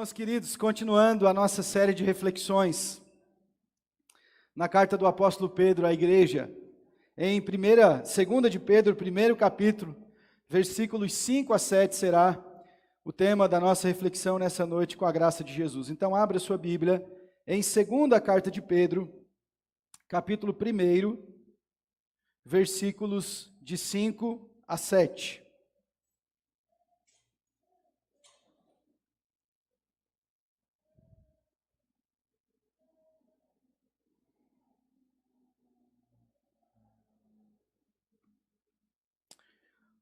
Meus queridos, continuando a nossa série de reflexões na carta do apóstolo Pedro à igreja, em 2 de Pedro, primeiro capítulo, versículos 5 a 7 será o tema da nossa reflexão nessa noite com a graça de Jesus. Então abra sua Bíblia em 2ª carta de Pedro, capítulo 1, versículos de 5 a 7.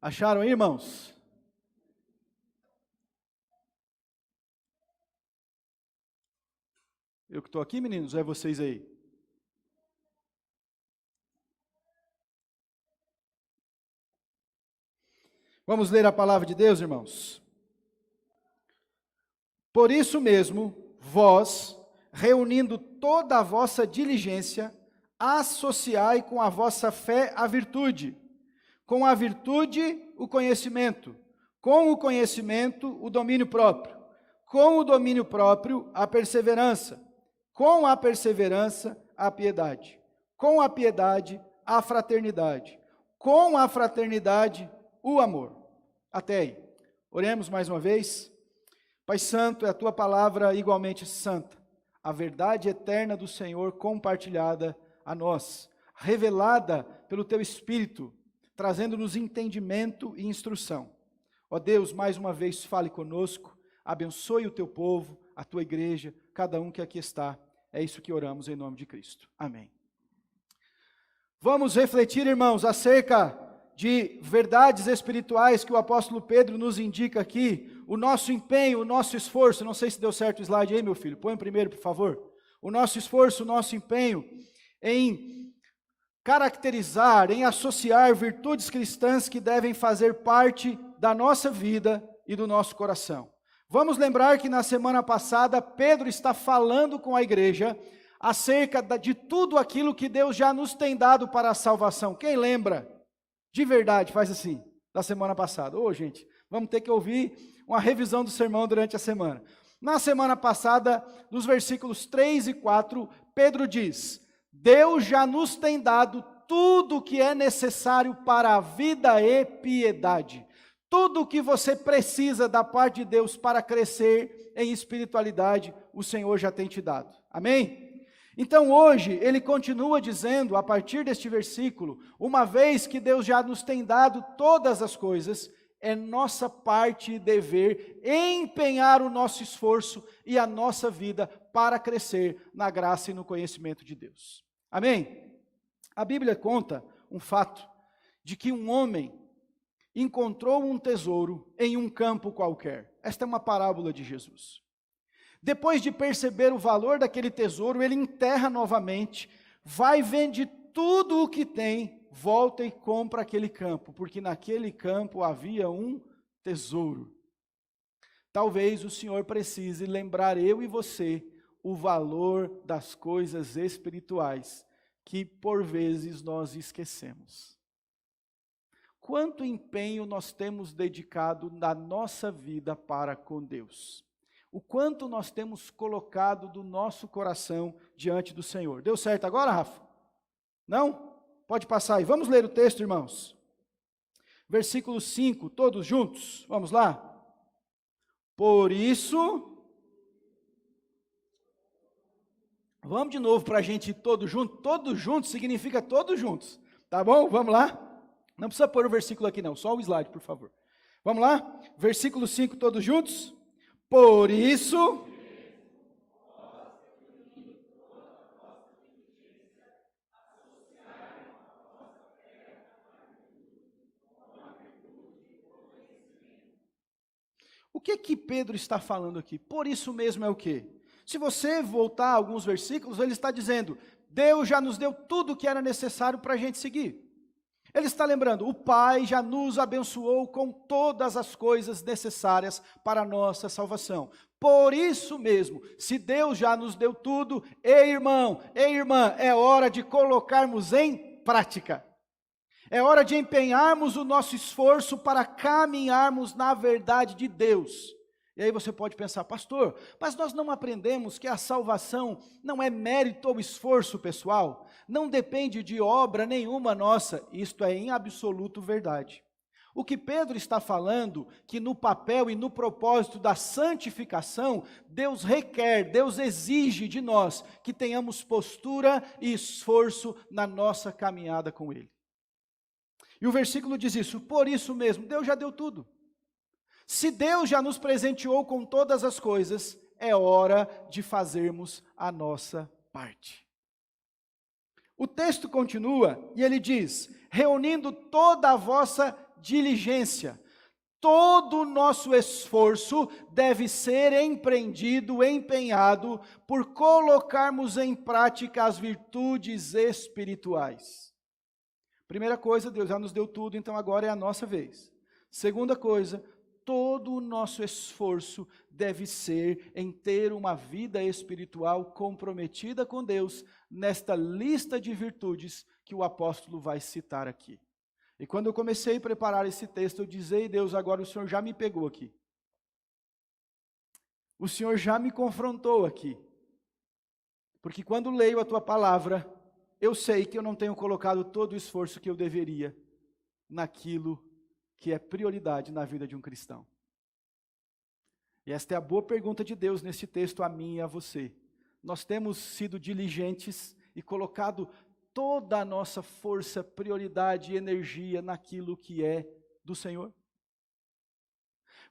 Acharam aí, irmãos? Eu que estou aqui, meninos, ou é vocês aí? Vamos ler a palavra de Deus, irmãos? Por isso mesmo, vós, reunindo toda a vossa diligência, associai com a vossa fé a virtude, com a virtude o conhecimento, com o conhecimento o domínio próprio, com o domínio próprio a perseverança, com a perseverança a piedade, com a piedade a fraternidade, com a fraternidade o amor. Até aí. Oremos mais uma vez. Pai Santo, é a Tua palavra igualmente santa, a verdade eterna do Senhor compartilhada a nós, revelada pelo Teu Espírito, trazendo-nos entendimento e instrução. Ó Deus, mais uma vez fale conosco, abençoe o Teu povo, a Tua igreja, cada um que aqui está. É isso que oramos em nome de Cristo. Amém. Vamos refletir, irmãos, acerca de verdades espirituais que o apóstolo Pedro nos indica aqui, o nosso empenho, o nosso esforço. Não sei se deu certo o slide aí, meu filho, põe primeiro, por favor. O nosso esforço, o nosso empenho em caracterizar, em associar virtudes cristãs que devem fazer parte da nossa vida e do nosso coração. Vamos lembrar que na semana passada, Pedro está falando com a igreja acerca de tudo aquilo que Deus já nos tem dado para a salvação. Quem lembra? De verdade, faz assim, da semana passada. Ô, gente, vamos ter que ouvir uma revisão do sermão durante a semana. Na semana passada, nos versículos 3 e 4, Pedro diz: Deus já nos tem dado tudo o que é necessário para a vida e piedade. Tudo o que você precisa da parte de Deus para crescer em espiritualidade, o Senhor já tem te dado. Amém? Então hoje, ele continua dizendo, a partir deste versículo, uma vez que Deus já nos tem dado todas as coisas, é nossa parte e dever empenhar o nosso esforço e a nossa vida para crescer na graça e no conhecimento de Deus. Amém? A Bíblia conta um fato de que um homem encontrou um tesouro em um campo qualquer. Esta é uma parábola de Jesus. Depois de perceber o valor daquele tesouro, ele enterra novamente, vai, vende tudo o que tem, volta e compra aquele campo, porque naquele campo havia um tesouro. Talvez o Senhor precise lembrar eu e você o valor das coisas espirituais, que por vezes nós esquecemos. Quanto empenho nós temos dedicado na nossa vida para com Deus? O quanto nós temos colocado do nosso coração diante do Senhor. Deu certo agora, Rafa? Não? Pode passar aí. Vamos ler o texto, irmãos. Versículo 5, todos juntos. Vamos lá. Por isso... Vamos de novo para a gente ir todos juntos. Todos juntos significa todos juntos. Tá bom? Vamos lá? Não precisa pôr o versículo aqui não, só o slide, por favor. Vamos lá? Versículo 5, todos juntos. Por isso... O que Pedro está falando aqui? Por isso mesmo é o quê? Se você voltar a alguns versículos, ele está dizendo, Deus já nos deu tudo o que era necessário para a gente seguir. Ele está lembrando, o Pai já nos abençoou com todas as coisas necessárias para a nossa salvação. Por isso mesmo, se Deus já nos deu tudo, ei irmão, ei irmã, é hora de colocarmos em prática. É hora de empenharmos o nosso esforço para caminharmos na verdade de Deus. E aí você pode pensar, pastor, mas nós não aprendemos que a salvação não é mérito ou esforço pessoal, não depende de obra nenhuma nossa. Isto é em absoluto verdade. O que Pedro está falando, que no papel e no propósito da santificação, Deus requer, Deus exige de nós que tenhamos postura e esforço na nossa caminhada com Ele. E o versículo diz isso, por isso mesmo, Deus já deu tudo. Se Deus já nos presenteou com todas as coisas, é hora de fazermos a nossa parte. O texto continua e ele diz, reunindo toda a vossa diligência, todo o nosso esforço deve ser empreendido, empenhado, por colocarmos em prática as virtudes espirituais. Primeira coisa, Deus já nos deu tudo, então agora é a nossa vez. Segunda coisa, todo o nosso esforço deve ser em ter uma vida espiritual comprometida com Deus, nesta lista de virtudes que o apóstolo vai citar aqui. E quando eu comecei a preparar esse texto, eu dizia, Deus, agora o Senhor já me pegou aqui. O Senhor já me confrontou aqui. Porque quando leio a tua palavra, eu sei que eu não tenho colocado todo o esforço que eu deveria naquilo que é prioridade na vida de um cristão. E esta é a boa pergunta de Deus nesse texto a mim e a você. Nós temos sido diligentes e colocado toda a nossa força, prioridade e energia naquilo que é do Senhor?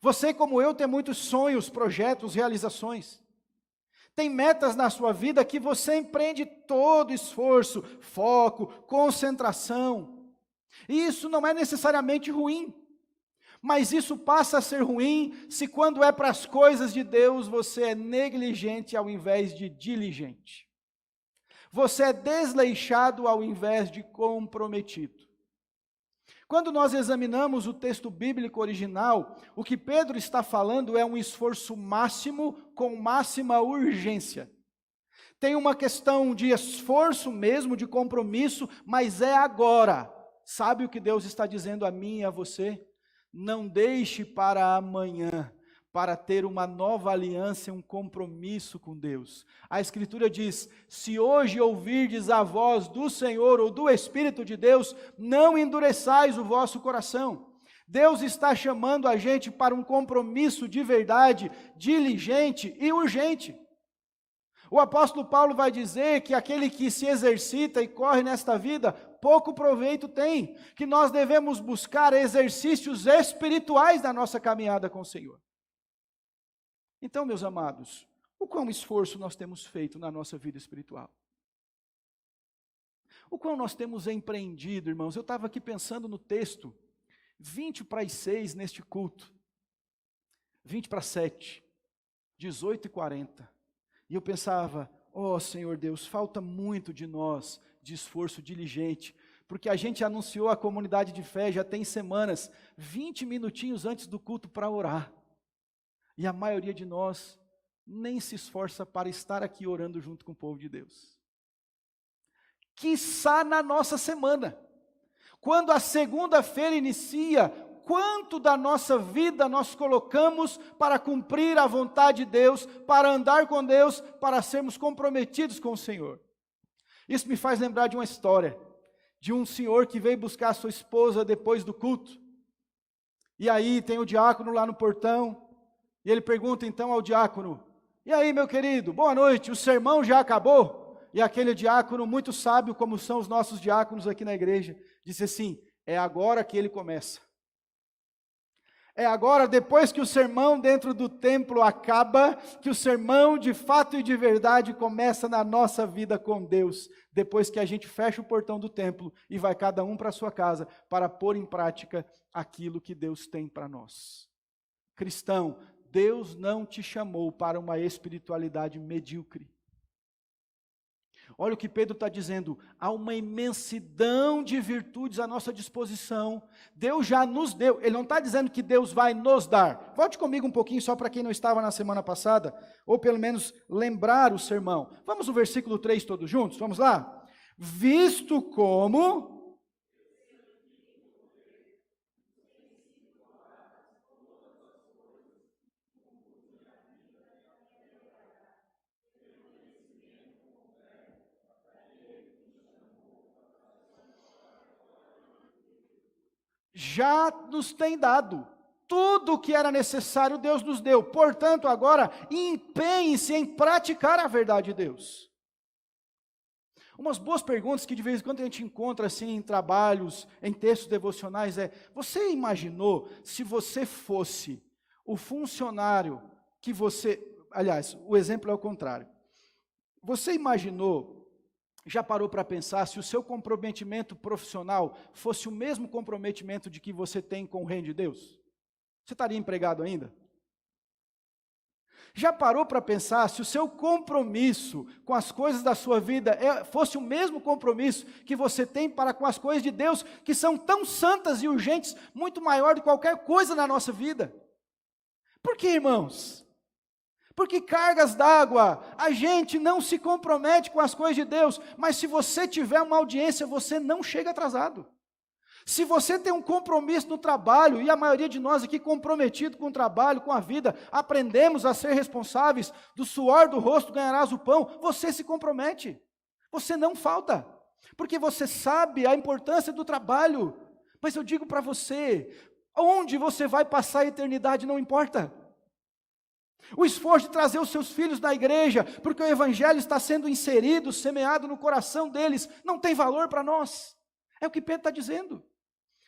Você, como eu, tem muitos sonhos, projetos, realizações. Tem metas na sua vida que você empreende todo esforço, foco, concentração. E isso não é necessariamente ruim. Mas isso passa a ser ruim se quando é para as coisas de Deus você é negligente ao invés de diligente. Você é desleixado ao invés de comprometido. Quando nós examinamos o texto bíblico original, o que Pedro está falando é um esforço máximo com máxima urgência. Tem uma questão de esforço mesmo, de compromisso, mas é agora. Sabe o que Deus está dizendo a mim e a você? Não deixe para amanhã, para ter uma nova aliança e um compromisso com Deus. A Escritura diz, se hoje ouvirdes a voz do Senhor ou do Espírito de Deus, não endureçais o vosso coração. Deus está chamando a gente para um compromisso de verdade, diligente e urgente. O apóstolo Paulo vai dizer que aquele que se exercita e corre nesta vida, pouco proveito tem, que nós devemos buscar exercícios espirituais na nossa caminhada com o Senhor. Então, meus amados, o quão esforço nós temos feito na nossa vida espiritual? O quão nós temos empreendido, irmãos? Eu estava aqui pensando no texto, 20 para as 6 neste culto, 20 para 7, 18 e 40. E eu pensava, Senhor Deus, falta muito de nós, de esforço diligente, porque a gente anunciou a comunidade de fé, já tem semanas, 20 minutinhos antes do culto para orar. E a maioria de nós nem se esforça para estar aqui orando junto com o povo de Deus. Quiçá na nossa semana, quando a segunda-feira inicia, quanto da nossa vida nós colocamos para cumprir a vontade de Deus, para andar com Deus, para sermos comprometidos com o Senhor. Isso me faz lembrar de uma história, de um senhor que veio buscar a sua esposa depois do culto. E aí tem o diácono lá no portão, e ele pergunta então ao diácono, e aí meu querido, boa noite, o sermão já acabou? E aquele diácono muito sábio, como são os nossos diáconos aqui na igreja, disse assim, é agora que ele começa. É agora, depois que o sermão dentro do templo acaba, que o sermão de fato e de verdade começa na nossa vida com Deus, depois que a gente fecha o portão do templo e vai cada um para a sua casa, para pôr em prática aquilo que Deus tem para nós. Cristão, Deus não te chamou para uma espiritualidade medíocre. Olha o que Pedro está dizendo, há uma imensidão de virtudes à nossa disposição, Deus já nos deu, ele não está dizendo que Deus vai nos dar. Volte comigo um pouquinho só para quem não estava na semana passada, ou pelo menos lembrar o sermão. Vamos no versículo 3 todos juntos, vamos lá? Visto como... já nos tem dado. Tudo o que era necessário, Deus nos deu. Portanto, agora, empenhe-se em praticar a verdade de Deus. Umas boas perguntas que de vez em quando a gente encontra assim em trabalhos, em textos devocionais você imaginou se você fosse o funcionário que você... Aliás, o exemplo é o contrário. Você imaginou, já parou para pensar, se o seu comprometimento profissional fosse o mesmo comprometimento de que você tem com o reino de Deus? Você estaria empregado ainda? Já parou para pensar se o seu compromisso com as coisas da sua vida fosse o mesmo compromisso que você tem para com as coisas de Deus, que são tão santas e urgentes, muito maior do que qualquer coisa na nossa vida? Por que, irmãos? Porque cargas d'água, a gente não se compromete com as coisas de Deus, mas se você tiver uma audiência, você não chega atrasado. Se você tem um compromisso no trabalho, e a maioria de nós aqui comprometido com o trabalho, com a vida, aprendemos a ser responsáveis, do suor do rosto ganharás o pão, você se compromete, você não falta, porque você sabe a importância do trabalho. Mas eu digo para você, onde você vai passar a eternidade não importa. O esforço de trazer os seus filhos da igreja, porque o evangelho está sendo inserido, semeado no coração deles, não tem valor para nós. É o que Pedro está dizendo.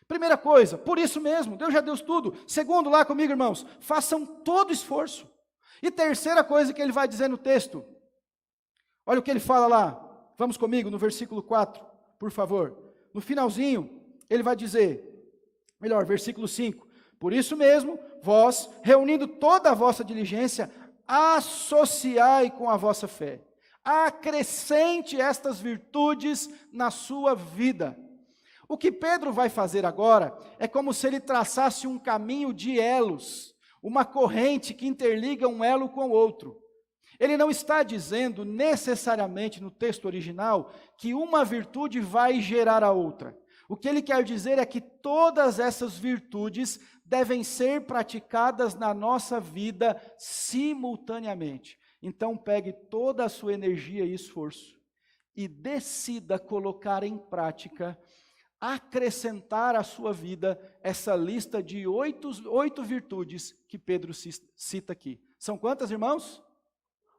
Primeira coisa, por isso mesmo, Deus já deu tudo. Segundo, lá comigo, irmãos, façam todo esforço. E terceira coisa que ele vai dizer no texto, olha o que ele fala lá, vamos comigo no versículo 4, por favor. No finalzinho, ele vai dizer, melhor, versículo 5, por isso mesmo, vós, reunindo toda a vossa diligência, associai com a vossa fé. Acrescente estas virtudes na sua vida. O que Pedro vai fazer agora é como se ele traçasse um caminho de elos, uma corrente que interliga um elo com o outro. Ele não está dizendo necessariamente no texto original que uma virtude vai gerar a outra. O que ele quer dizer é que todas essas virtudes devem ser praticadas na nossa vida simultaneamente. Então pegue toda a sua energia e esforço e decida colocar em prática, acrescentar à sua vida essa lista de oito virtudes que Pedro cita aqui. São quantas, irmãos?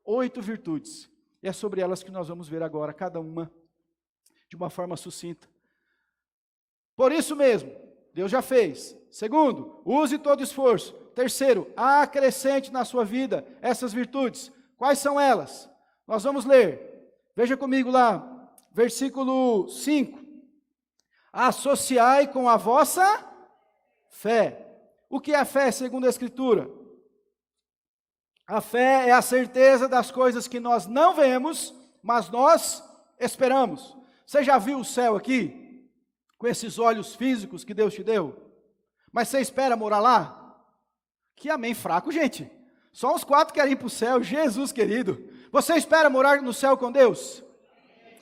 8 virtudes. E é sobre elas que nós vamos ver agora, cada uma de uma forma sucinta. Por isso mesmo, Deus já fez. Segundo, use todo esforço. Terceiro, acrescente na sua vida essas virtudes. Quais são elas? Nós vamos ler. Veja comigo lá, versículo 5. Associai com a vossa fé. O que é a fé segundo a Escritura? A fé é a certeza das coisas que nós não vemos, mas nós esperamos. Você já viu o céu aqui? Com esses olhos físicos que Deus te deu? Mas você espera morar lá? Que amém fraco, gente. Só uns 4 querem ir para o céu, Jesus querido. Você espera morar no céu com Deus?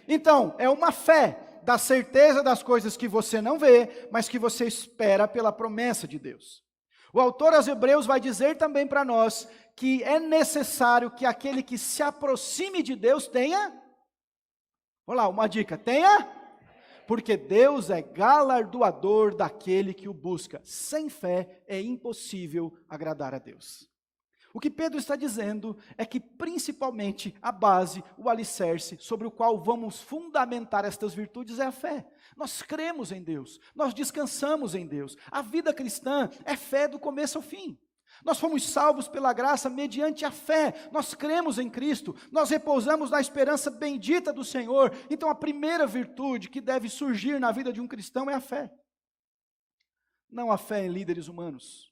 Então, é uma fé da certeza das coisas que você não vê, mas que você espera pela promessa de Deus. O autor aos Hebreus vai dizer também para nós que é necessário que aquele que se aproxime de Deus tenha, vamos lá, uma dica, tenha, porque Deus é galardoador daquele que o busca. Sem fé é impossível agradar a Deus. O que Pedro está dizendo é que principalmente a base, o alicerce sobre o qual vamos fundamentar estas virtudes é a fé. Nós cremos em Deus, nós descansamos em Deus. A vida cristã é fé do começo ao fim. Nós fomos salvos pela graça mediante a fé, nós cremos em Cristo, nós repousamos na esperança bendita do Senhor. Então a primeira virtude que deve surgir na vida de um cristão é a fé. Não a fé em líderes humanos.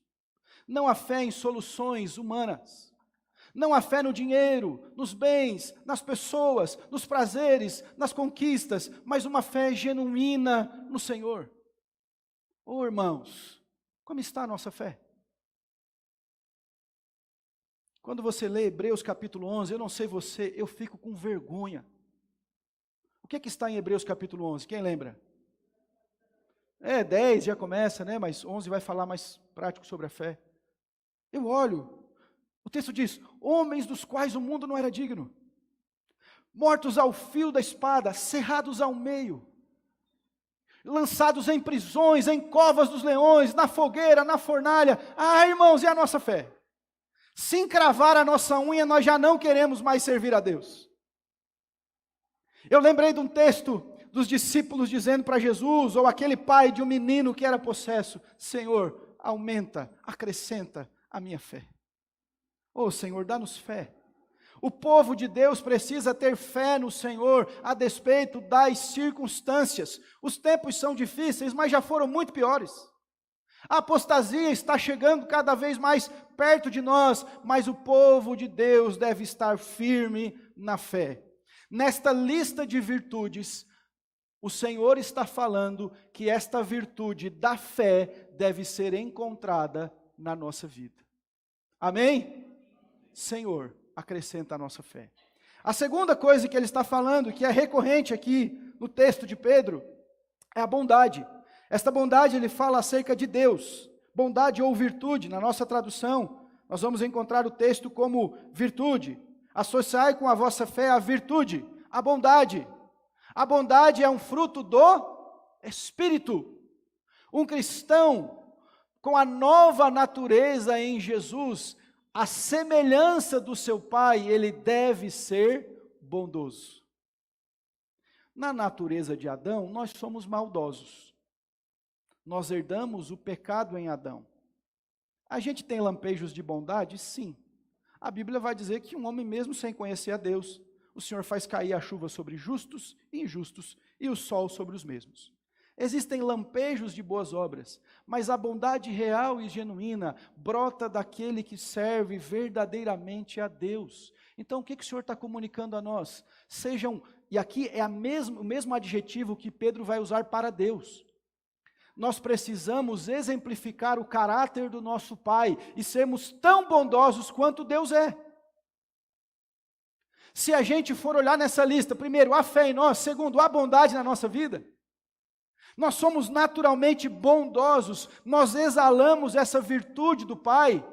Não há fé em soluções humanas, não há fé no dinheiro, nos bens, nas pessoas, nos prazeres, nas conquistas, mas uma fé genuína no Senhor. Oh, irmãos, como está a nossa fé? Quando você lê Hebreus capítulo 11, eu não sei você, eu fico com vergonha. O que é que está em Hebreus capítulo 11? Quem lembra? 10 já começa, né? Mas 11 vai falar mais prático sobre a fé. Eu olho, o texto diz, homens dos quais o mundo não era digno, mortos ao fio da espada, cerrados ao meio, lançados em prisões, em covas dos leões, na fogueira, na fornalha. Ah, irmãos, e a nossa fé? Se encravar a nossa unha, nós já não queremos mais servir a Deus. Eu lembrei de um texto dos discípulos dizendo para Jesus, ou aquele pai de um menino que era possesso: Senhor, aumenta, acrescenta a minha fé. Oh Senhor, dá-nos fé. O povo de Deus precisa ter fé no Senhor, a despeito das circunstâncias. Os tempos são difíceis, mas já foram muito piores. A apostasia está chegando cada vez mais perto de nós, mas o povo de Deus deve estar firme na fé. Nesta lista de virtudes, o Senhor está falando que esta virtude da fé deve ser encontrada na nossa vida. Amém? Senhor, acrescenta a nossa fé. A segunda coisa que ele está falando, que é recorrente aqui no texto de Pedro, é a bondade. Esta bondade ele fala acerca de Deus. Bondade ou virtude, na nossa tradução, nós vamos encontrar o texto como virtude. Associai com a vossa fé a virtude, a bondade. A bondade é um fruto do Espírito. Um cristão com a nova natureza em Jesus, a semelhança do seu Pai, ele deve ser bondoso. Na natureza de Adão, nós somos maldosos. Nós herdamos o pecado em Adão. A gente tem lampejos de bondade? Sim. A Bíblia vai dizer que um homem mesmo sem conhecer a Deus, o Senhor faz cair a chuva sobre justos e injustos, e o sol sobre os mesmos. Existem lampejos de boas obras, mas a bondade real e genuína brota daquele que serve verdadeiramente a Deus. Então o que o Senhor está comunicando a nós? Sejam, e aqui é o mesmo adjetivo que Pedro vai usar para Deus. Nós precisamos exemplificar o caráter do nosso Pai e sermos tão bondosos quanto Deus é. Se a gente for olhar nessa lista, primeiro, a fé em nós, segundo, a bondade na nossa vida, nós somos naturalmente bondosos, nós exalamos essa virtude do Pai,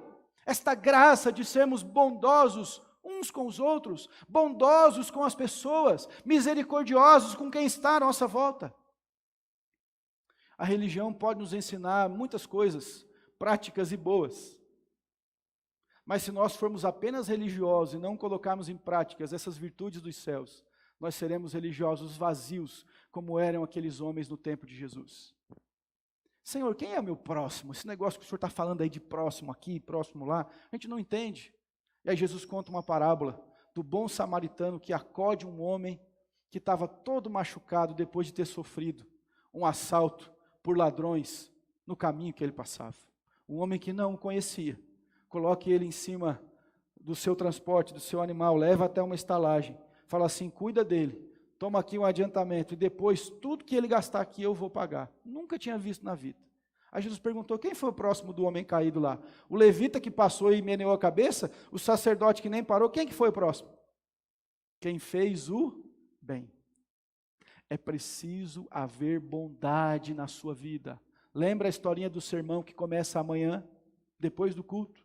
esta graça de sermos bondosos uns com os outros, bondosos com as pessoas, misericordiosos com quem está à nossa volta. A religião pode nos ensinar muitas coisas, práticas e boas, mas se nós formos apenas religiosos e não colocarmos em práticas essas virtudes dos céus, nós seremos religiosos vazios, como eram aqueles homens no tempo de Jesus. Senhor, quem é o meu próximo? Esse negócio que o Senhor está falando aí de próximo aqui, próximo lá, a gente não entende. E aí Jesus conta uma parábola do bom samaritano que acode um homem que estava todo machucado depois de ter sofrido um assalto por ladrões no caminho que ele passava. Um homem que não o conhecia. Coloque ele em cima do seu transporte, do seu animal, leva até uma estalagem. Fala assim, cuida dele, toma aqui um adiantamento e depois tudo que ele gastar aqui eu vou pagar. Nunca tinha visto na vida. Aí Jesus perguntou, quem foi o próximo do homem caído lá? O levita que passou e meneou a cabeça? O sacerdote que nem parou? Quem que foi o próximo? Quem fez o bem. É preciso haver bondade na sua vida. Lembra a historinha do sermão que começa amanhã, depois do culto?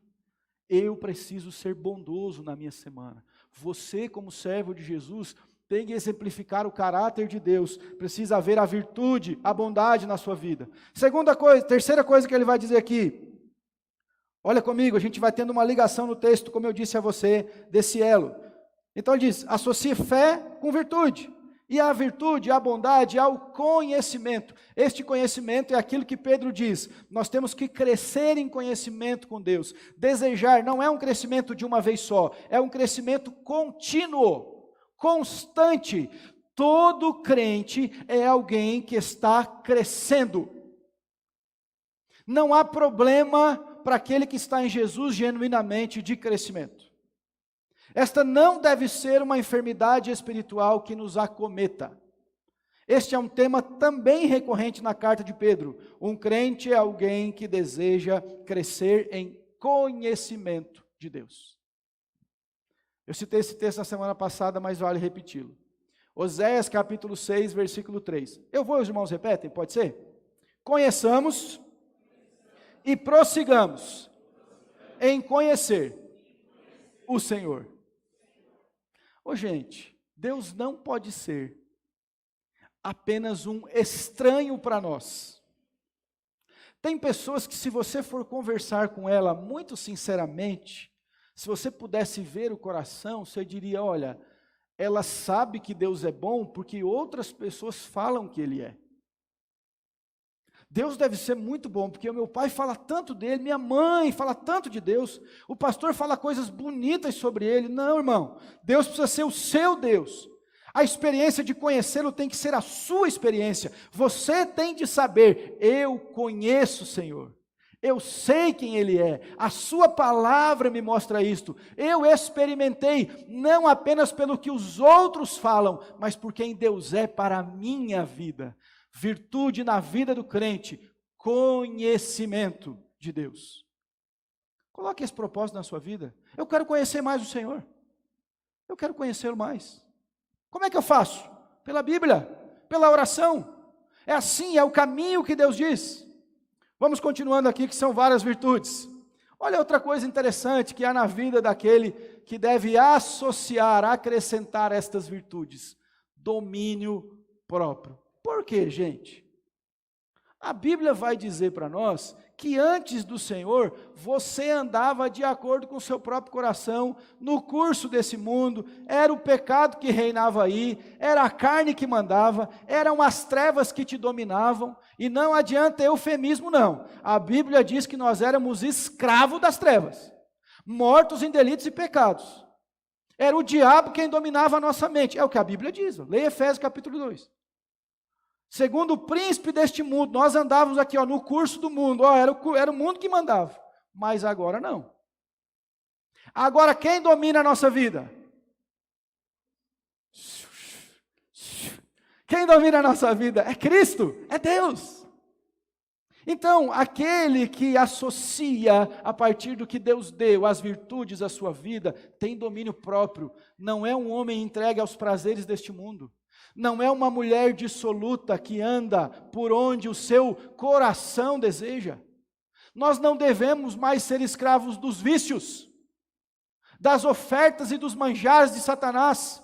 Eu preciso ser bondoso na minha semana. Você, como servo de Jesus, tem que exemplificar o caráter de Deus. Precisa haver a virtude, a bondade na sua vida. Terceira coisa que ele vai dizer aqui. Olha comigo, a gente vai tendo uma ligação no texto, como eu disse a você, desse elo. Então ele diz, associe fé com virtude. E a virtude, a bondade, ao conhecimento. Este conhecimento é aquilo que Pedro diz. Nós temos que crescer em conhecimento com Deus. Desejar não é um crescimento de uma vez só. É um crescimento contínuo, constante. Todo crente é alguém que está crescendo. Não há problema para aquele que está em Jesus genuinamente de crescimento. Esta não deve ser uma enfermidade espiritual que nos acometa. Este é um tema também recorrente na carta de Pedro. Um crente é alguém que deseja crescer em conhecimento de Deus. Eu citei esse texto na semana passada, mas vale repeti-lo. Oséias capítulo 6, versículo 3. Os irmãos repetem, pode ser? Conheçamos e prossigamos em conhecer o Senhor. Gente, Deus não pode ser apenas um estranho para nós. Tem pessoas que, se você for conversar com ela muito sinceramente, se você pudesse ver o coração, você diria, olha, ela sabe que Deus é bom porque outras pessoas falam que Ele é. Deus deve ser muito bom, porque o meu pai fala tanto dele, minha mãe fala tanto de Deus, o pastor fala coisas bonitas sobre ele. Não, irmão, Deus precisa ser o seu Deus. A experiência de conhecê-lo tem que ser a sua experiência. Você tem de saber, eu conheço o Senhor. Eu sei quem Ele é, a sua palavra me mostra isto. Eu experimentei, não apenas pelo que os outros falam, mas por quem Deus é para a minha vida. Virtude na vida do crente, conhecimento de Deus. Coloque esse propósito na sua vida. Eu quero conhecer mais o Senhor. Eu quero conhecê-lo mais. Como é que eu faço? Pela Bíblia, pela oração. É assim, é o caminho que Deus diz. Vamos continuando aqui, que são várias virtudes. Olha outra coisa interessante que há na vida daquele que deve associar, acrescentar estas virtudes. Domínio próprio. Por quê, gente? A Bíblia vai dizer para nós que antes do Senhor, você andava de acordo com o seu próprio coração, no curso desse mundo, era o pecado que reinava aí, era a carne que mandava, eram as trevas que te dominavam, e não adianta eufemismo não, a Bíblia diz que nós éramos escravos das trevas, mortos em delitos e pecados, era o diabo quem dominava a nossa mente, é o que a Bíblia diz, leia Efésios capítulo 2. Segundo o príncipe deste mundo, nós andávamos aqui no curso do mundo, era o mundo que mandava, mas agora não. Agora quem domina a nossa vida? Quem domina a nossa vida? É Cristo, é Deus. Então, aquele que associa a partir do que Deus deu, as virtudes à sua vida, tem domínio próprio, não é um homem entregue aos prazeres deste mundo. Não é uma mulher dissoluta que anda por onde o seu coração deseja. Nós não devemos mais ser escravos dos vícios, das ofertas e dos manjares de Satanás.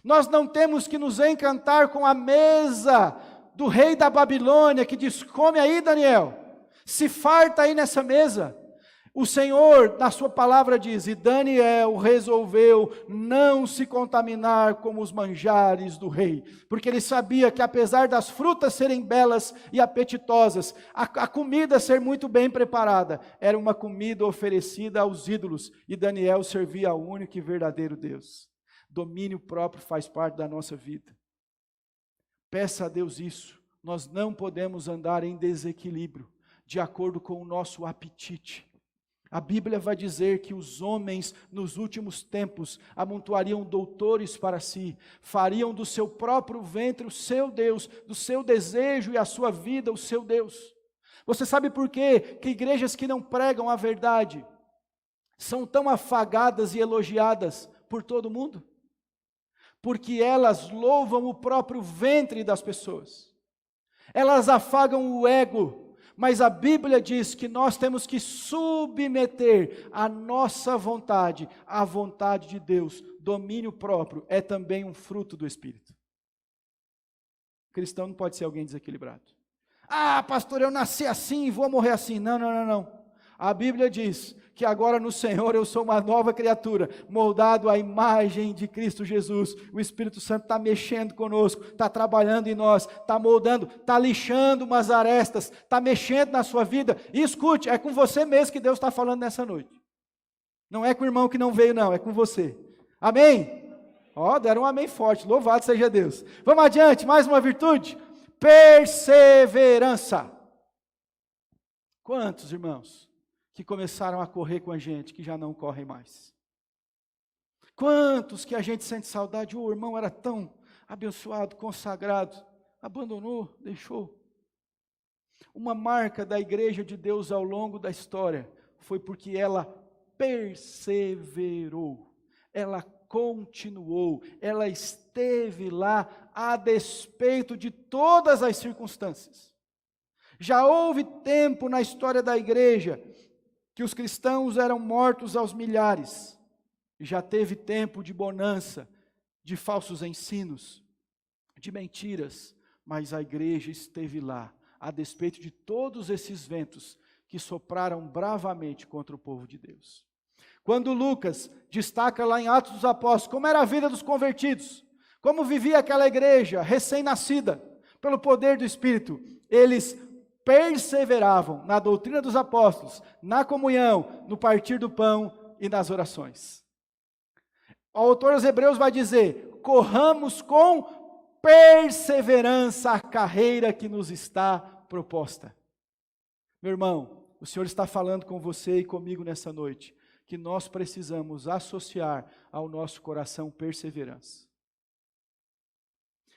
Nós não temos que nos encantar com a mesa do rei da Babilônia, que diz, come aí Daniel, se farta aí nessa mesa. O Senhor, na sua palavra diz, e Daniel resolveu não se contaminar como os manjares do rei, porque ele sabia que apesar das frutas serem belas e apetitosas, a comida ser muito bem preparada, era uma comida oferecida aos ídolos, e Daniel servia ao único e verdadeiro Deus. Domínio próprio faz parte da nossa vida. Peça a Deus isso, nós não podemos andar em desequilíbrio, de acordo com o nosso apetite. A Bíblia vai dizer que os homens nos últimos tempos amontoariam doutores para si, fariam do seu próprio ventre o seu Deus, do seu desejo e a sua vida o seu Deus. Você sabe por quê? Que igrejas que não pregam a verdade são tão afagadas e elogiadas por todo mundo? Porque elas louvam o próprio ventre das pessoas, elas afagam o ego. Mas a Bíblia diz que nós temos que submeter a nossa vontade à vontade de Deus. Domínio próprio é também um fruto do Espírito. Cristão não pode ser alguém desequilibrado. Ah, pastor, eu nasci assim e vou morrer assim. Não. A Bíblia diz que agora no Senhor eu sou uma nova criatura, moldado à imagem de Cristo Jesus. O Espírito Santo está mexendo conosco, está trabalhando em nós, está moldando, está lixando umas arestas, está mexendo na sua vida. E escute, é com você mesmo que Deus está falando nessa noite. Não é com o irmão que não veio não, é com você. Amém? Deram um amém forte, louvado seja Deus. Vamos adiante, mais uma virtude. Perseverança. Quantos irmãos que começaram a correr com a gente, que já não correm mais? Quantos que a gente sente saudade, o irmão era tão abençoado, consagrado, abandonou, deixou. Uma marca da igreja de Deus ao longo da história, foi porque ela perseverou, ela continuou, ela esteve lá, a despeito de todas as circunstâncias. Já houve tempo na história da igreja, que os cristãos eram mortos aos milhares, já teve tempo de bonança, de falsos ensinos, de mentiras, mas a igreja esteve lá, a despeito de todos esses ventos que sopraram bravamente contra o povo de Deus. Quando Lucas destaca lá em Atos dos Apóstolos, como era a vida dos convertidos, como vivia aquela igreja recém-nascida, pelo poder do Espírito, eles perseveravam na doutrina dos apóstolos, na comunhão, no partir do pão e nas orações. O autor aos Hebreus vai dizer, corramos com perseverança a carreira que nos está proposta. Meu irmão, o Senhor está falando com você e comigo nessa noite, que nós precisamos associar ao nosso coração perseverança.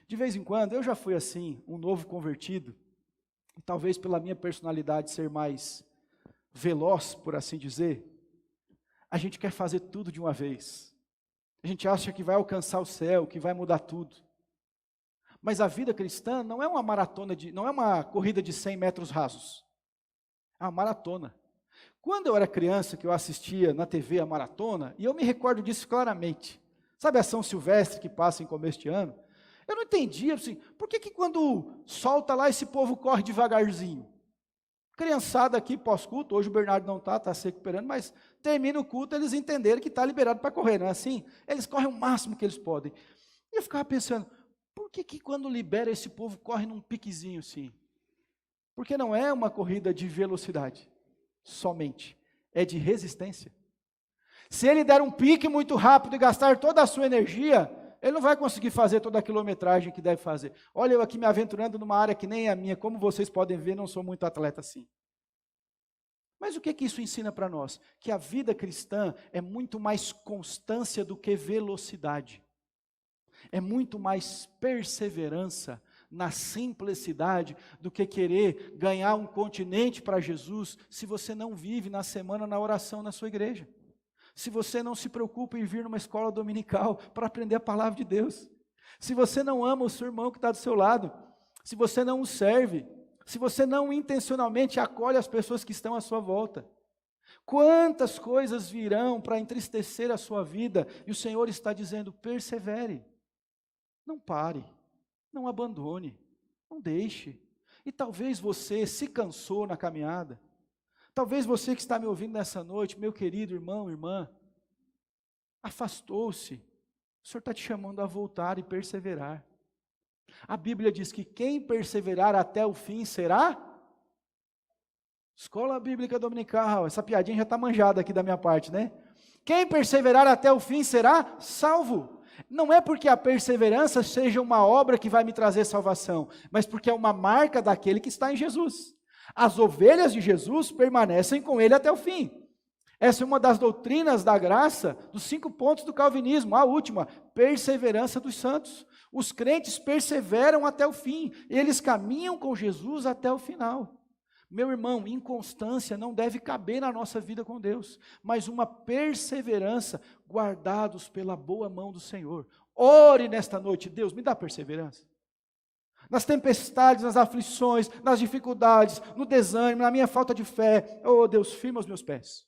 De vez em quando, eu já fui assim, um novo convertido, e talvez pela minha personalidade ser mais veloz, por assim dizer, a gente quer fazer tudo de uma vez. A gente acha que vai alcançar o céu, que vai mudar tudo. Mas a vida cristã não é uma maratona, não é uma corrida de 100 metros rasos. É uma maratona. Quando eu era criança, que eu assistia na TV a maratona, e eu me recordo disso claramente. Sabe a São Silvestre que passa em começo de ano? Eu não entendia, assim, por que quando solta lá, esse povo corre devagarzinho? Criançada aqui, pós-culto, hoje o Bernardo não está se recuperando, mas termina o culto, eles entenderam que está liberado para correr, não é assim? Eles correm o máximo que eles podem. E eu ficava pensando, por que quando libera esse povo corre num piquezinho assim? Porque não é uma corrida de velocidade, somente, é de resistência. Se ele der um pique muito rápido e gastar toda a sua energia, ele não vai conseguir fazer toda a quilometragem que deve fazer. Olha, eu aqui me aventurando numa área que nem a minha, como vocês podem ver, não sou muito atleta assim. Mas o que isso ensina para nós? Que a vida cristã é muito mais constância do que velocidade. É muito mais perseverança na simplicidade do que querer ganhar um continente para Jesus, se você não vive na semana na oração na sua igreja. Se você não se preocupa em vir numa escola dominical para aprender a palavra de Deus, se você não ama o seu irmão que está do seu lado, se você não o serve, se você não intencionalmente acolhe as pessoas que estão à sua volta, quantas coisas virão para entristecer a sua vida, e o Senhor está dizendo, persevere, não pare, não abandone, não deixe. E talvez você se cansou na caminhada, talvez você que está me ouvindo nessa noite, meu querido irmão, irmã, afastou-se. O Senhor está te chamando a voltar e perseverar. A Bíblia diz que quem perseverar até o fim será? Escola Bíblica Dominical, essa piadinha já está manjada aqui da minha parte, né? Quem perseverar até o fim será salvo. Não é porque a perseverança seja uma obra que vai me trazer salvação, mas porque é uma marca daquele que está em Jesus. As ovelhas de Jesus permanecem com ele até o fim. Essa é uma das doutrinas da graça, dos 5 pontos do calvinismo. A última, perseverança dos santos. Os crentes perseveram até o fim, eles caminham com Jesus até o final. Meu irmão, inconstância não deve caber na nossa vida com Deus, mas uma perseverança guardados pela boa mão do Senhor. Ore nesta noite, Deus, me dá perseverança. Nas tempestades, nas aflições, nas dificuldades, no desânimo, na minha falta de fé. Oh Deus, firma os meus pés.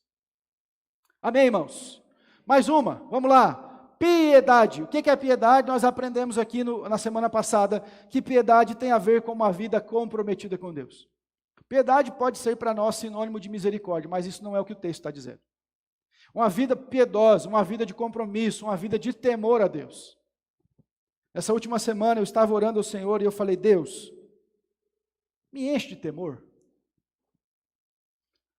Amém, irmãos? Mais uma, vamos lá. Piedade. O que é piedade? Nós aprendemos aqui na semana passada que piedade tem a ver com uma vida comprometida com Deus. Piedade pode ser para nós sinônimo de misericórdia, mas isso não é o que o texto está dizendo. Uma vida piedosa, uma vida de compromisso, uma vida de temor a Deus. Essa última semana eu estava orando ao Senhor e eu falei, Deus, me enche de temor.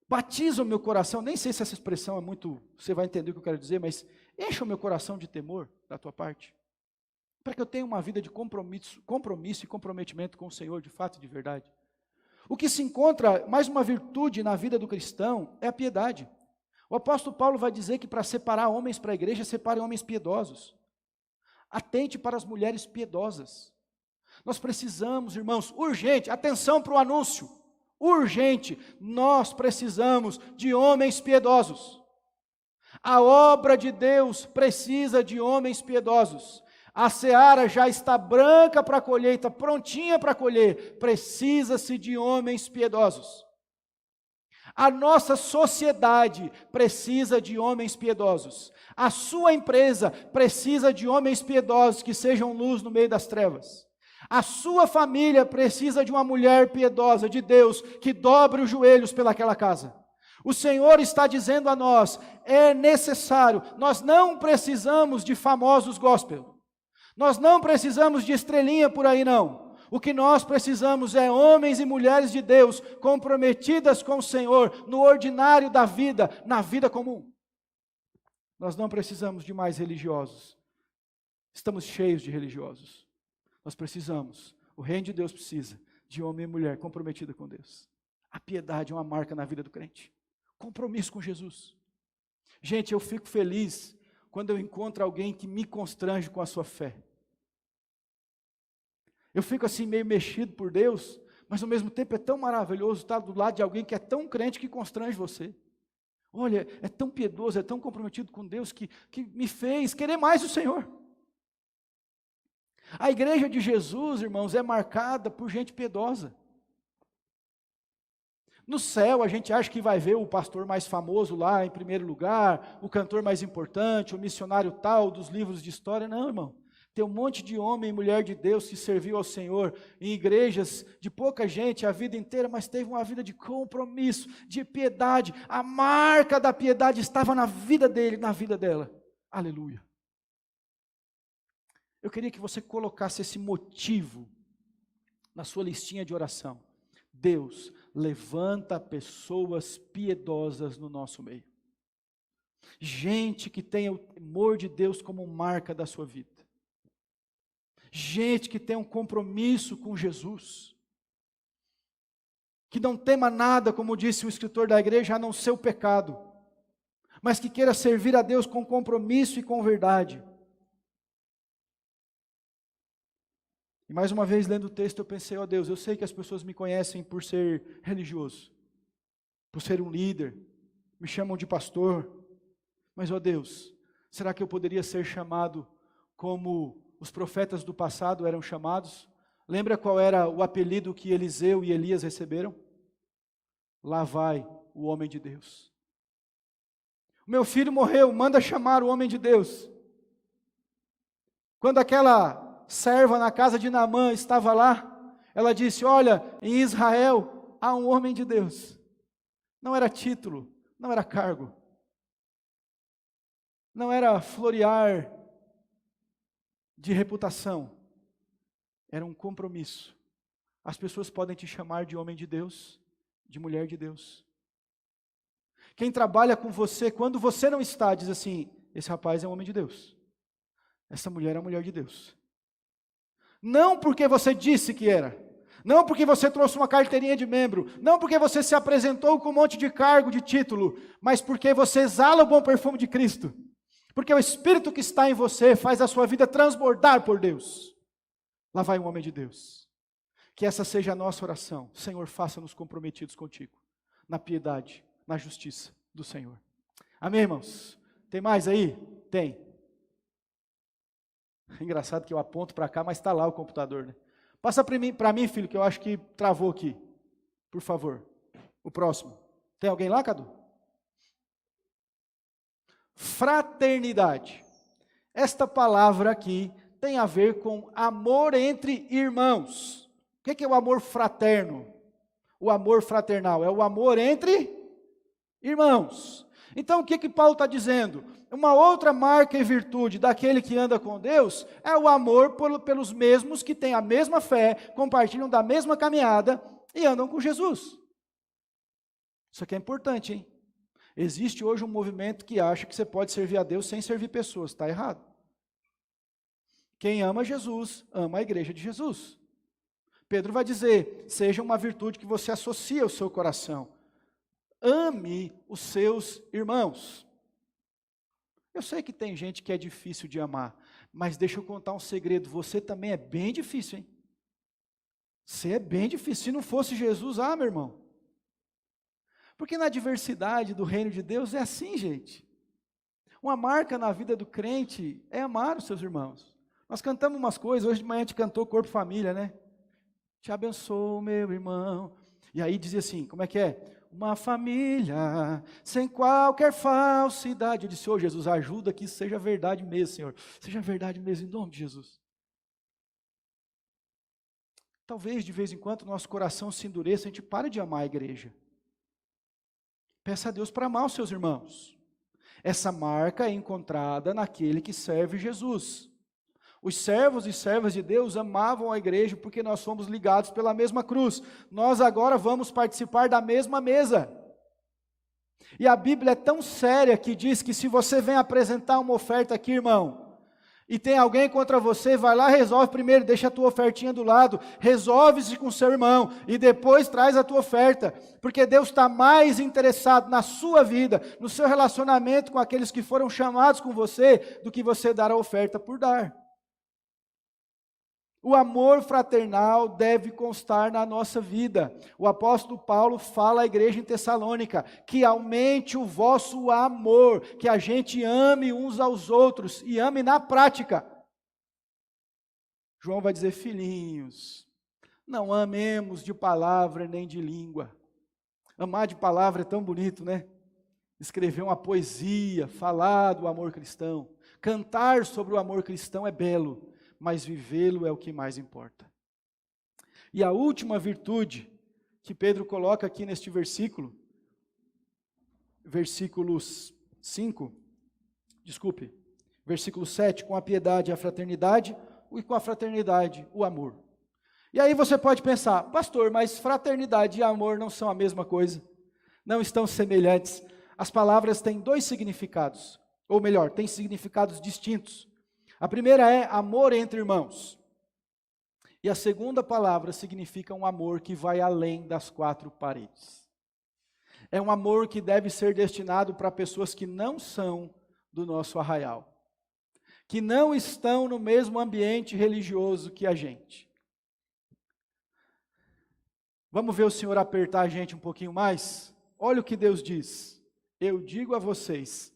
Batiza o meu coração, nem sei se essa expressão é muito, você vai entender o que eu quero dizer, mas encha o meu coração de temor da tua parte, para que eu tenha uma vida de compromisso e comprometimento com o Senhor, de fato e de verdade. O que se encontra, mais uma virtude na vida do cristão, é a piedade. O apóstolo Paulo vai dizer que para separar homens para a igreja, separe homens piedosos. Atente para as mulheres piedosas. Nós precisamos, irmãos, urgente, atenção para o anúncio, urgente, nós precisamos de homens piedosos. A obra de Deus precisa de homens piedosos. A seara já está branca para a colheita, prontinha para colher, precisa-se de homens piedosos. A nossa sociedade precisa de homens piedosos. A sua empresa precisa de homens piedosos que sejam luz no meio das trevas. A sua família precisa de uma mulher piedosa de Deus, que dobre os joelhos pelaquela casa. O Senhor está dizendo a nós, é necessário, nós não precisamos de famosos gospel. Nós não precisamos de estrelinha por aí não. O que nós precisamos é homens e mulheres de Deus, comprometidas com o Senhor, no ordinário da vida, na vida comum. Nós não precisamos de mais religiosos. Estamos cheios de religiosos. Nós precisamos, o reino de Deus precisa de homem e mulher comprometida com Deus. A piedade é uma marca na vida do crente. Compromisso com Jesus. Gente, eu fico feliz quando eu encontro alguém que me constrange com a sua fé. Eu fico assim meio mexido por Deus, mas ao mesmo tempo é tão maravilhoso estar do lado de alguém que é tão crente que constrange você. Olha, é tão piedoso, é tão comprometido com Deus que me fez querer mais o Senhor. A igreja de Jesus, irmãos, é marcada por gente piedosa. No céu, a gente acha que vai ver o pastor mais famoso lá em primeiro lugar, o cantor mais importante, o missionário tal dos livros de história. Não, irmão. Tem um monte de homem e mulher de Deus que serviu ao Senhor em igrejas de pouca gente a vida inteira, mas teve uma vida de compromisso, de piedade. A marca da piedade estava na vida dele, na vida dela. Aleluia. Eu queria que você colocasse esse motivo na sua listinha de oração. Deus, levanta pessoas piedosas no nosso meio. Gente que tenha o temor de Deus como marca da sua vida. Gente que tenha um compromisso com Jesus. Que não tema nada, como disse o escritor da igreja, a não ser o pecado. Mas que queira servir a Deus com compromisso e com verdade. E mais uma vez, lendo o texto, eu pensei, ó Deus, eu sei que as pessoas me conhecem por ser religioso, por ser um líder, me chamam de pastor, mas ó Deus, será que eu poderia ser chamado como os profetas do passado eram chamados? Lembra qual era o apelido que Eliseu e Elias receberam? Lá vai o homem de Deus. O meu filho morreu, manda chamar o homem de Deus. Quando aquela serva na casa de Naamã estava lá, ela disse, olha, em Israel há um homem de Deus. Não era título, não era cargo, não era florear de reputação, era um compromisso. As pessoas podem te chamar de homem de Deus, de mulher de Deus. Quem trabalha com você, quando você não está, diz assim, esse rapaz é um homem de Deus, essa mulher é uma mulher de Deus. Não porque você disse que era, não porque você trouxe uma carteirinha de membro, não porque você se apresentou com um monte de cargo, de título, mas porque você exala o bom perfume de Cristo. Porque o Espírito que está em você faz a sua vida transbordar por Deus. Lá vai um homem de Deus. Que essa seja a nossa oração. Senhor, faça-nos comprometidos contigo, na piedade, na justiça do Senhor. Amém, irmãos? Tem mais aí? Tem. Engraçado que eu aponto para cá, mas está lá o computador, né? Passa para mim, filho, que eu acho que travou aqui. Por favor. O próximo. Tem alguém lá, Cadu? Fraternidade. Esta palavra aqui tem a ver com amor entre irmãos. O que é o amor fraterno? O amor fraternal é o amor entre irmãos. Então o que Paulo está dizendo? Uma outra marca e virtude daquele que anda com Deus é o amor pelos mesmos que têm a mesma fé, compartilham da mesma caminhada e andam com Jesus. Isso aqui é importante, hein? Existe hoje um movimento que acha que você pode servir a Deus sem servir pessoas. Está errado. Quem ama Jesus, ama a igreja de Jesus. Pedro vai dizer, seja uma virtude que você associa ao seu coração. Ame os seus irmãos. Eu sei que tem gente que é difícil de amar, mas deixa eu contar um segredo, você também é bem difícil, hein? Você é bem difícil, se não fosse Jesus, meu irmão. Porque na diversidade do reino de Deus é assim, gente. Uma marca na vida do crente é amar os seus irmãos. Nós cantamos umas coisas, hoje de manhã a gente cantou Corpo e Família, né? Te abençoo, meu irmão. E aí dizia assim, como é que é? Uma família sem qualquer falsidade. Eu disse, Jesus, ajuda que isso seja verdade mesmo, Senhor. Seja verdade mesmo, em nome de Jesus. talvez de vez em quando nosso coração se endureça, a gente para de amar a igreja. Peça a Deus para amar os seus irmãos. Essa marca é encontrada naquele que serve Jesus. Os servos e servas de Deus amavam a igreja porque nós fomos ligados pela mesma cruz. Nós agora vamos participar da mesma mesa. E a Bíblia é tão séria que diz que se você vem apresentar uma oferta aqui, irmão, e tem alguém contra você, vai lá, resolve primeiro, deixa a tua ofertinha do lado, resolve-se com seu irmão, e depois traz a tua oferta, porque Deus está mais interessado na sua vida, no seu relacionamento com aqueles que foram chamados com você, do que você dar a oferta por dar. O amor fraternal deve constar na nossa vida. O apóstolo Paulo fala à igreja em Tessalônica, que aumente o vosso amor, que a gente ame uns aos outros, e ame na prática. João vai dizer, filhinhos, não amemos de palavra nem de língua. Amar de palavra é tão bonito, né? Escrever uma poesia, falar do amor cristão, cantar sobre o amor cristão é belo, mas vivê-lo é o que mais importa. E a última virtude que Pedro coloca aqui neste versículo, versículo 7, com a piedade a fraternidade, e com a fraternidade o amor. E aí você pode pensar, pastor, mas fraternidade e amor não são a mesma coisa, não estão semelhantes. As palavras têm dois significados, ou melhor, têm significados distintos. A primeira é amor entre irmãos. E a segunda palavra significa um amor que vai além das quatro paredes. É um amor que deve ser destinado para pessoas que não são do nosso arraial, que não estão no mesmo ambiente religioso que a gente. Vamos ver o Senhor apertar a gente um pouquinho mais? Olha o que Deus diz. Eu digo a vocês,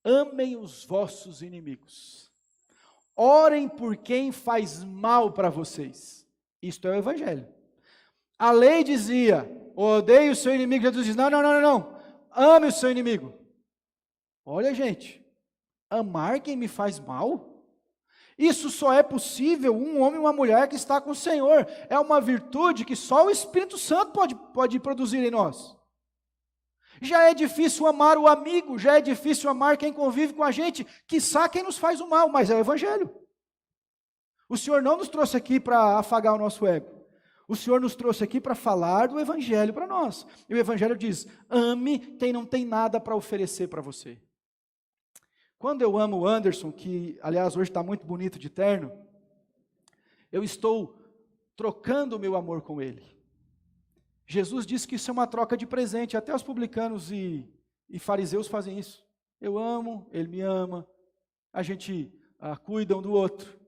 amem os vossos inimigos. Orem por quem faz mal para vocês. Isto é o Evangelho. A lei dizia, odeie o seu inimigo. Jesus diz, não. Ame o seu inimigo. Olha, gente, amar quem me faz mal? Isso só é possível um homem e uma mulher que está com o Senhor. É uma virtude que só o Espírito Santo pode produzir em nós. Já é difícil amar o amigo, já é difícil amar quem convive com a gente, quiçá quem nos faz o mal, mas é o Evangelho. O Senhor não nos trouxe aqui para afagar o nosso ego. O Senhor nos trouxe aqui para falar do Evangelho para nós. E o Evangelho diz, ame quem não tem nada para oferecer para você. Quando eu amo o Anderson, que aliás hoje está muito bonito de terno, eu estou trocando o meu amor com ele. Jesus disse que isso é uma troca de presente, até os publicanos e fariseus fazem isso. Eu amo, ele me ama, a gente cuida um do outro.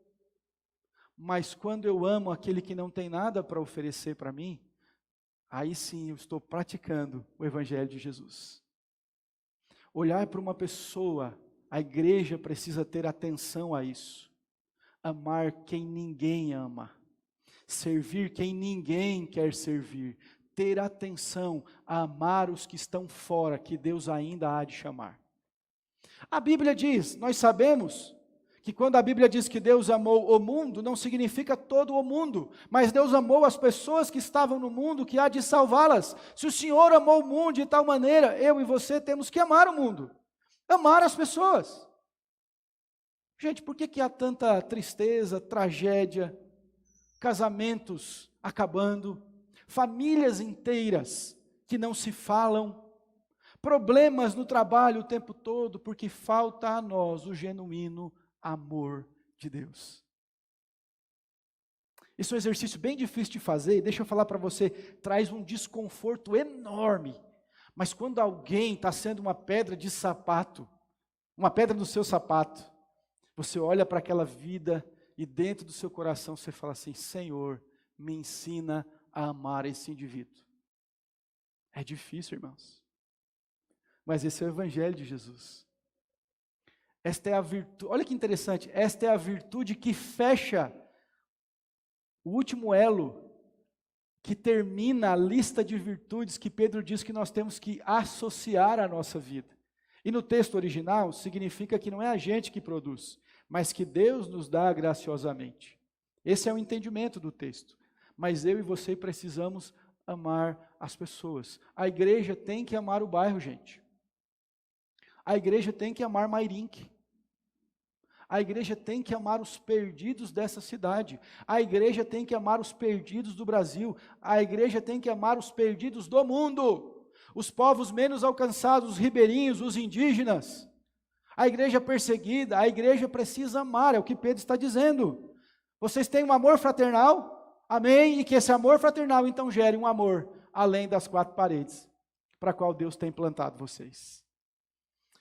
Mas quando eu amo aquele que não tem nada para oferecer para mim, aí sim eu estou praticando o Evangelho de Jesus. Olhar para uma pessoa, a igreja precisa ter atenção a isso. Amar quem ninguém ama. Servir quem ninguém quer servir. Ter atenção a amar os que estão fora, que Deus ainda há de chamar. A Bíblia diz, nós sabemos, que quando a Bíblia diz que Deus amou o mundo, não significa todo o mundo, mas Deus amou as pessoas que estavam no mundo, que há de salvá-las. Se o Senhor amou o mundo de tal maneira, eu e você temos que amar o mundo, amar as pessoas. Gente, por que há tanta tristeza, tragédia, casamentos acabando, famílias inteiras que não se falam, problemas no trabalho o tempo todo, porque falta a nós o genuíno amor de Deus. Isso é um exercício bem difícil de fazer, deixa eu falar para você, traz um desconforto enorme, mas quando alguém está sendo uma pedra de sapato, uma pedra no seu sapato, você olha para aquela vida e dentro do seu coração você fala assim, Senhor, me ensina a amar esse indivíduo. É difícil, irmãos. Mas esse é o Evangelho de Jesus. Esta é a virtude, olha que interessante, esta é a virtude que fecha o último elo, que termina a lista de virtudes que Pedro diz que nós temos que associar à nossa vida. E no texto original, significa que não é a gente que produz, mas que Deus nos dá graciosamente. Esse é o entendimento do texto. Mas eu e você precisamos amar as pessoas. A igreja tem que amar o bairro, gente. A igreja tem que amar Mairinque. A igreja tem que amar os perdidos dessa cidade. A igreja tem que amar os perdidos do Brasil. A igreja tem que amar os perdidos do mundo. Os povos menos alcançados, os ribeirinhos, os indígenas. A igreja perseguida, a igreja precisa amar, é o que Pedro está dizendo. Vocês têm um amor fraternal? Amém? E que esse amor fraternal então gere um amor além das quatro paredes, para a qual Deus tem plantado vocês.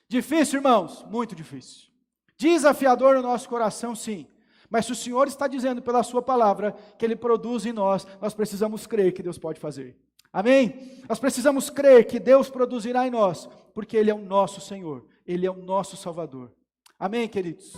Difícil, irmãos? Muito difícil. Desafiador no nosso coração, sim. Mas se o Senhor está dizendo pela sua palavra que Ele produz em nós, nós precisamos crer que Deus pode fazer. Amém? Nós precisamos crer que Deus produzirá em nós, porque Ele é o nosso Senhor, Ele é o nosso Salvador. Amém, queridos?